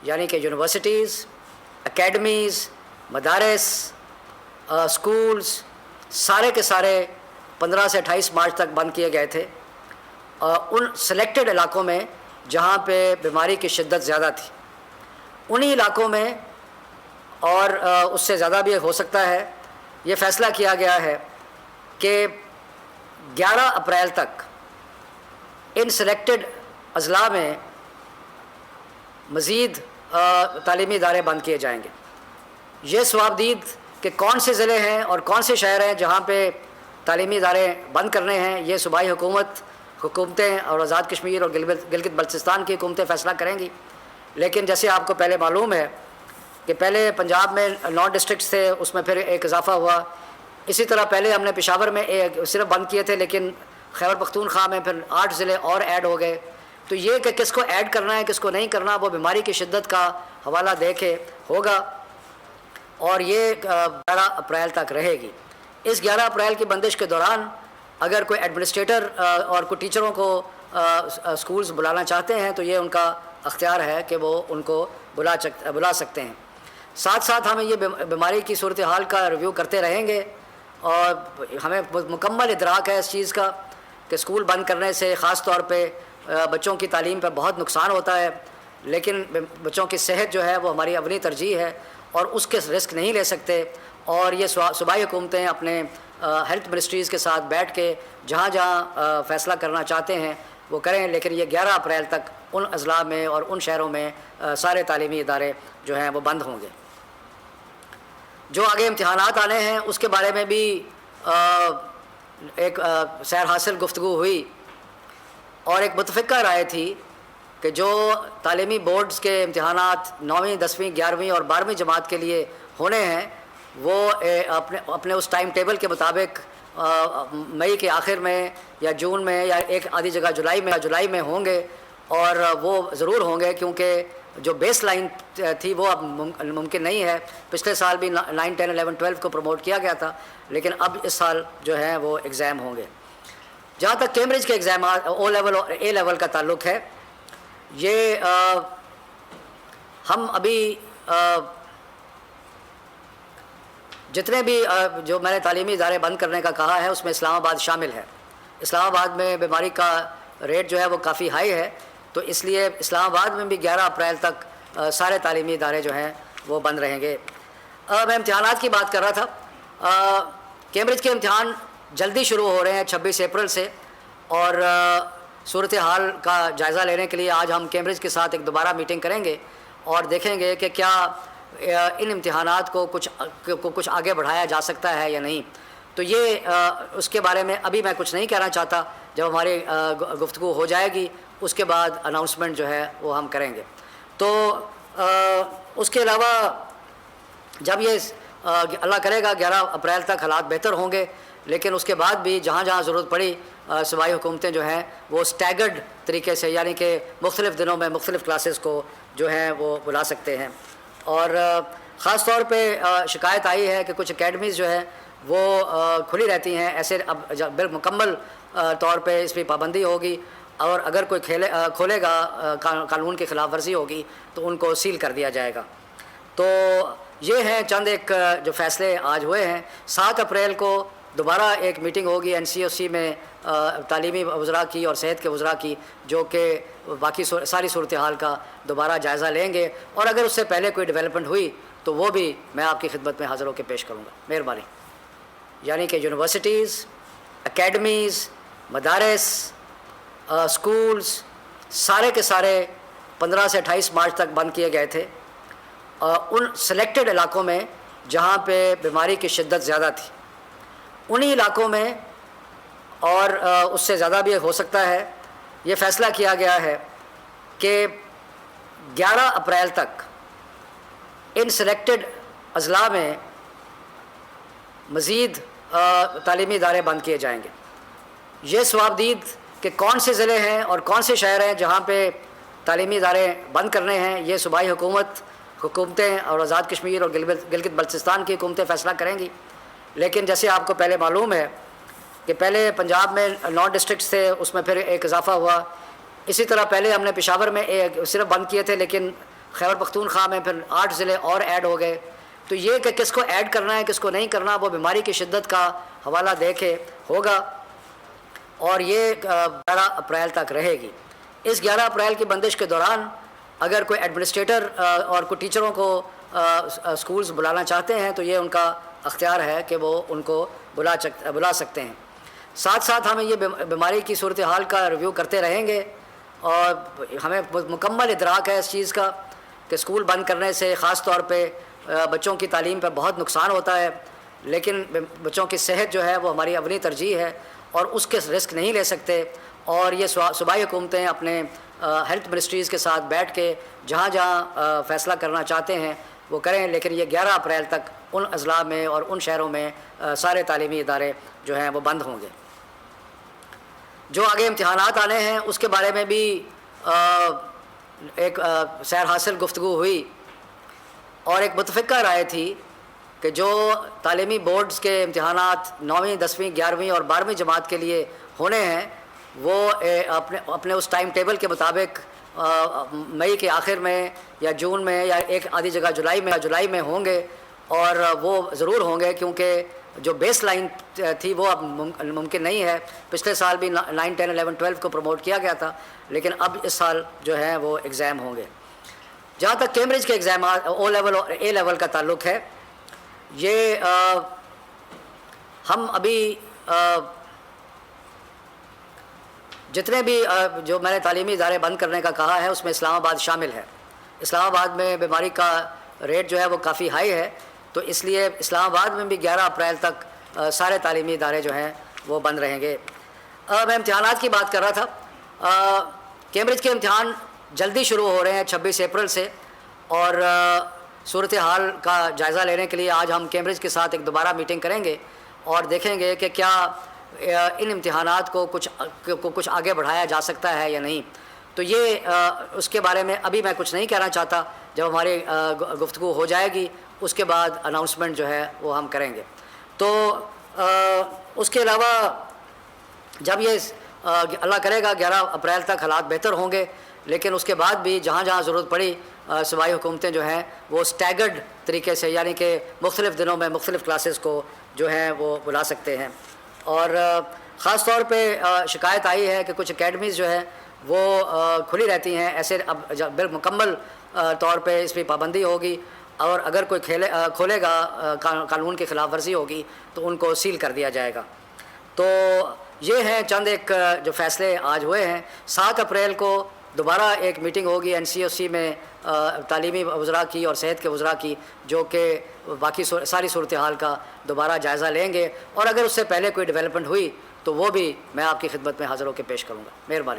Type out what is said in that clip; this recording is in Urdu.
یعنی کہ یونیورسٹیز، اکیڈمیز، مدارس، اسکولز سارے کے سارے 15 سے 28 مارچ تک بند کیے گئے تھے ان سلیکٹڈ علاقوں میں جہاں پہ بیماری کی شدت زیادہ تھی. انہی علاقوں میں اور اس سے زیادہ بھی ہو سکتا ہے، یہ فیصلہ کیا گیا ہے کہ 11 اپریل تک ان سلیکٹڈ اضلاع میں مزید تعلیمی ادارے بند کیے جائیں گے. یہ ثوابدید کہ کون سے ضلع ہیں اور کون سے شہر ہیں جہاں پہ تعلیمی ادارے بند کرنے ہیں، یہ صوبائی حکومتیں اور آزاد کشمیر اور گلگت بلتستان کی حکومتیں فیصلہ کریں گی. لیکن جیسے آپ کو پہلے معلوم ہے کہ پہلے پنجاب میں 9 ڈسٹرکٹس تھے، اس میں پھر ایک اضافہ ہوا. اسی طرح پہلے ہم نے پشاور میں صرف بند کیے تھے، لیکن خیبر پختونخوا میں پھر 8 ضلع اور ایڈ ہو گئے. تو یہ کہ کس کو ایڈ کرنا ہے کس کو نہیں کرنا وہ بیماری کی شدت کا حوالہ دے کے ہوگا، اور یہ 11 اپریل تک رہے گی. اس 11 اپریل کی بندش کے دوران اگر کوئی ایڈمنسٹریٹر اور کوئی ٹیچروں کو اسکولز بلانا چاہتے ہیں تو یہ ان کا اختیار ہے کہ وہ ان کو بلا سکتے ہیں. ساتھ ساتھ ہمیں یہ بیماری کی صورتحال کا ریویو کرتے رہیں گے، اور ہمیں مکمل ادراک ہے اس چیز کا کہ اسکول بند کرنے سے خاص طور پہ بچوں کی تعلیم پہ بہت نقصان ہوتا ہے، لیکن بچوں کی صحت جو ہے وہ ہماری اولین ترجیح ہے اور اس کے رسک نہیں لے سکتے. اور یہ صوبائی حکومتیں اپنے ہیلتھ منسٹریز کے ساتھ بیٹھ کے جہاں جہاں فیصلہ کرنا چاہتے ہیں وہ کریں، لیکن یہ 11 اپریل تک ان اضلاع میں اور ان شہروں میں سارے تعلیمی ادارے جو ہیں وہ بند ہوں گے. جو آگے امتحانات آنے ہیں اس کے بارے میں بھی ایک سیر حاصل گفتگو ہوئی، اور ایک متفقہ رائے تھی کہ جو تعلیمی بورڈز کے امتحانات 9ویں 10ویں 11ویں اور 12ویں جماعت کے لیے ہونے ہیں وہ اپنے اس ٹائم ٹیبل کے مطابق مئی کے آخر میں یا جون میں یا ایک آدھی جگہ جولائی میں ہوں گے. اور وہ ضرور ہوں گے کیونکہ جو بیس لائن تھی وہ اب ممکن نہیں ہے. پچھلے سال بھی 9 10 11 12 کو پروموٹ کیا گیا تھا، لیکن اب اس سال جو ہے وہ ایگزام ہوں گے. جہاں تک کیمبرج کے ایگزامات او لیول اور اے لیول کا تعلق ہے، یہ ہم ابھی جتنے بھی جو میں نے تعلیمی ادارے بند کرنے کا کہا ہے اس میں اسلام آباد شامل ہے. اسلام آباد میں بیماری کا ریٹ جو ہے وہ کافی ہائی ہے، تو اس لیے اسلام آباد میں بھی 11 اپریل تک سارے تعلیمی ادارے جو ہیں وہ بند رہیں گے. میں امتحانات کی بات کر رہا تھا. کیمبرج کے امتحان جلدی شروع ہو رہے ہیں 26 اپریل سے، اور صورتحال کا جائزہ لینے کے لیے آج ہم کیمبرج کے ساتھ ایک دوبارہ میٹنگ کریں گے اور دیکھیں گے کہ کیا ان امتحانات کو کچھ آگے بڑھایا جا سکتا ہے یا نہیں. تو یہ اس کے بارے میں ابھی میں کچھ نہیں کہنا چاہتا. جب ہماری گفتگو ہو جائے گی اس کے بعد اناؤنسمنٹ جو ہے وہ ہم کریں گے. تو اس کے علاوہ جب یہ اللہ کرے گا 11 اپریل تک حالات بہتر ہوں گے، لیکن اس کے بعد بھی جہاں جہاں ضرورت پڑی صوبائی حکومتیں جو ہیں وہ اسٹیگرڈ طریقے سے، یعنی کہ مختلف دنوں میں مختلف کلاسز کو جو ہیں وہ بلا سکتے ہیں. اور خاص طور پہ شکایت آئی ہے کہ کچھ اکیڈمیز جو ہے وہ کھلی رہتی ہیں. ایسے اب بالمکمل طور پہ اس پہ پابندی ہوگی، اور اگر کوئی کھولے گا قانون کی خلاف ورزی ہوگی تو ان کو سیل کر دیا جائے گا. تو یہ ہیں چند ایک جو فیصلے آج ہوئے ہیں. 7 اپریل کو دوبارہ ایک میٹنگ ہوگی NCOC میں تعلیمی وزراء کی اور صحت کے وزراء کی، جو کہ باقی ساری صورتحال کا دوبارہ جائزہ لیں گے، اور اگر اس سے پہلے کوئی ڈیولپمنٹ ہوئی تو وہ بھی میں آپ کی خدمت میں حاضر ہو کے پیش کروں گا. مہربانی. یعنی کہ یونیورسٹیز، اکیڈمیز، مدارس، اسکولز سارے کے سارے 15 سے 28 مارچ تک بند کیے گئے تھے ان سلیکٹڈ علاقوں میں جہاں پہ بیماری کی شدت زیادہ تھی. انہی علاقوں میں اور اس سے زیادہ بھی ہو سکتا ہے، یہ فیصلہ کیا گیا ہے کہ 11 اپریل تک ان سلیکٹڈ اضلاع میں مزید تعلیمی ادارے بند کیے جائیں گے. یہ ثوابدید کہ کون سے ضلع ہیں اور کون سے شہر ہیں جہاں پہ تعلیمی ادارے بند کرنے ہیں، یہ صوبائی حکومتیں اور آزاد کشمیر اور گلگت بلتستان کی حکومتیں فیصلہ کریں گی. لیکن جیسے آپ کو پہلے معلوم ہے کہ پہلے پنجاب میں 9 ڈسٹرکٹس تھے، اس میں پھر ایک اضافہ ہوا. اسی طرح پہلے ہم نے پشاور میں صرف بند کیے تھے، لیکن خیبر پختونخوا میں پھر 8 ضلع اور ایڈ ہو گئے. تو یہ کہ کس کو ایڈ کرنا ہے کس کو نہیں کرنا وہ بیماری کی شدت کا حوالہ دے کے ہوگا، اور یہ 11 اپریل تک رہے گی. اس 11 اپریل کی بندش کے دوران اگر کوئی ایڈمنسٹریٹر اور کوئی ٹیچروں کو اسکولز بلانا چاہتے ہیں تو یہ ان کا اختیار ہے کہ وہ ان کو بلا سکتے ہیں. ساتھ ساتھ ہمیں یہ بیماری کی صورتحال کا ریویو کرتے رہیں گے، اور ہمیں مکمل ادراک ہے اس چیز کا کہ اسکول بند کرنے سے خاص طور پہ بچوں کی تعلیم پہ بہت نقصان ہوتا ہے، لیکن بچوں کی صحت جو ہے وہ ہماری اولین ترجیح ہے اور اس کے رسک نہیں لے سکتے. اور یہ صوبائی حکومتیں اپنے ہیلتھ منسٹریز کے ساتھ بیٹھ کے جہاں جہاں فیصلہ کرنا چاہتے ہیں وہ کریں، لیکن یہ 11 اپریل تک ان اضلاع میں اور ان شہروں میں سارے تعلیمی ادارے جو ہیں وہ بند ہوں گے. جو آگے امتحانات آنے ہیں اس کے بارے میں بھی ایک سیر حاصل گفتگو ہوئی، اور ایک متفقہ رائے تھی کہ جو تعلیمی بورڈز کے امتحانات 9ویں 10ویں 11ویں اور 12ویں جماعت کے لیے ہونے ہیں وہ اپنے اس ٹائم ٹیبل کے مطابق مئی کے آخر میں یا جون میں یا ایک آدھی جگہ جولائی میں ہوں گے. اور وہ ضرور ہوں گے کیونکہ جو بیس لائن تھی وہ اب ممکن نہیں ہے. پچھلے سال بھی 9 10 11 12 کو پروموٹ کیا گیا تھا، لیکن اب اس سال جو ہے وہ ایگزام ہوں گے. جہاں تک کیمبرج کے ایگزامات او لیول اور اے لیول کا تعلق ہے، یہ ہم ابھی جتنے بھی جو میں نے تعلیمی ادارے بند کرنے کا کہا ہے اس میں اسلام آباد شامل ہے. اسلام آباد میں بیماری کا ریٹ جو ہے وہ کافی ہائی ہے، تو اس لیے اسلام آباد میں بھی 11 اپریل تک سارے تعلیمی ادارے جو ہیں وہ بند رہیں گے. میں امتحانات کی بات کر رہا تھا. کیمبرج کے امتحان جلدی شروع ہو رہے ہیں 26 اپریل سے، اور صورتحال کا جائزہ لینے کے لیے آج ہم کیمبرج کے ساتھ ایک دوبارہ میٹنگ کریں گے اور دیکھیں گے کہ کیا ان امتحانات کو کچھ آگے بڑھایا جا سکتا ہے یا نہیں. تو یہ اس کے بارے میں ابھی میں کچھ نہیں کہنا چاہتا. جب ہماری گفتگو ہو جائے گی اس کے بعد اناؤنسمنٹ جو ہے وہ ہم کریں گے. تو اس کے علاوہ جب یہ اللہ کرے گا 11 اپریل تک حالات بہتر ہوں گے، لیکن اس کے بعد بھی جہاں جہاں ضرورت پڑی صوبائی حکومتیں جو ہیں وہ اسٹیگرڈ طریقے سے، یعنی کہ مختلف دنوں میں مختلف کلاسز کو جو ہیں وہ بلا سکتے ہیں. اور خاص طور پہ شکایت آئی ہے کہ کچھ اکیڈمیز جو ہے وہ کھلی رہتی ہیں. ایسے اب بالمکمل طور پہ اس پہ پابندی ہوگی، اور اگر کوئی کھولے گا قانون کی خلاف ورزی ہوگی تو ان کو سیل کر دیا جائے گا. تو یہ ہیں چند ایک جو فیصلے آج ہوئے ہیں. 7 اپریل کو دوبارہ ایک میٹنگ ہوگی NCOC میں تعلیمی وزراء کی اور صحت کے وزراء کی، جو کہ باقی ساری صورتحال کا دوبارہ جائزہ لیں گے، اور اگر اس سے پہلے کوئی ڈیولپمنٹ ہوئی تو وہ بھی میں آپ کی خدمت میں حاضر ہو کے پیش کروں گا. مہربانی.